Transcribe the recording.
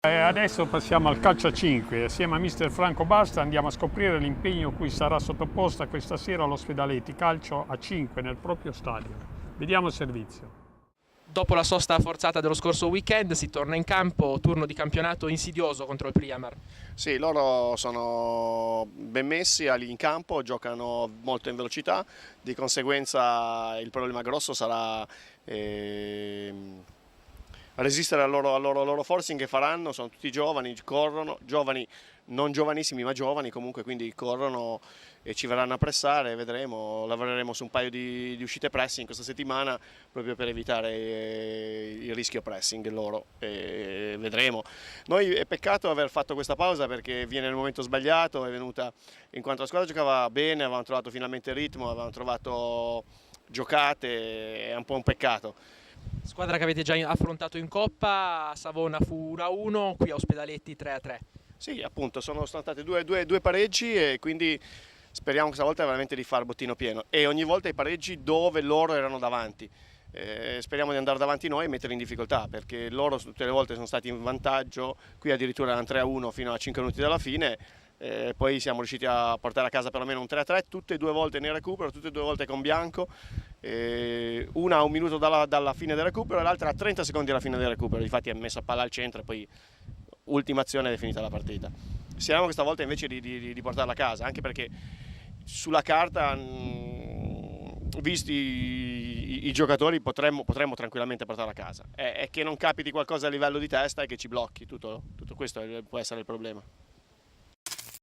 Adesso passiamo al calcio a 5. Assieme a mister Franco Basta andiamo a scoprire l'impegno cui sarà sottoposta questa sera l'Ospedaletti calcio a 5 nel proprio stadio. Vediamo il servizio. Dopo la sosta forzata dello scorso weekend si torna in campo, turno di campionato insidioso contro il Priamar. Sì, loro sono ben messi in campo, giocano molto in velocità, di conseguenza il problema grosso sarà resistere al loro forcing che faranno. Sono tutti giovani, corrono, giovani, non giovanissimi ma giovani comunque, quindi corrono e ci verranno a pressare, vedremo, lavoreremo su un paio di uscite pressing questa settimana proprio per evitare il rischio pressing loro, e vedremo. Noi è peccato aver fatto questa pausa perché viene nel momento sbagliato, è venuta in quanto la squadra giocava bene, avevamo trovato finalmente il ritmo, avevamo trovato giocate, è un po' un peccato. Squadra che avete già affrontato in Coppa, a Savona fu 1-1, qui a Ospedaletti 3-3. Sì, appunto, sono state due pareggi e quindi speriamo questa volta veramente di far bottino pieno, e ogni volta i pareggi dove loro erano davanti. Speriamo di andare davanti noi e metterli in difficoltà, perché loro tutte le volte sono stati in vantaggio, qui addirittura erano 3-1 fino a 5 minuti dalla fine. Poi siamo riusciti a portare a casa perlomeno un 3-3, tutte e due volte nel recupero, tutte e due volte con Bianco, una a un minuto dalla fine del recupero e l'altra a 30 secondi alla fine del recupero. Infatti ha messo a palla al centro e poi ultima azione è finita la partita. Speriamo questa volta invece di portarla a casa, anche perché sulla carta, visti i giocatori, potremmo tranquillamente portarla a casa. È che non capiti qualcosa a livello di testa e che ci blocchi, tutto questo può essere il problema.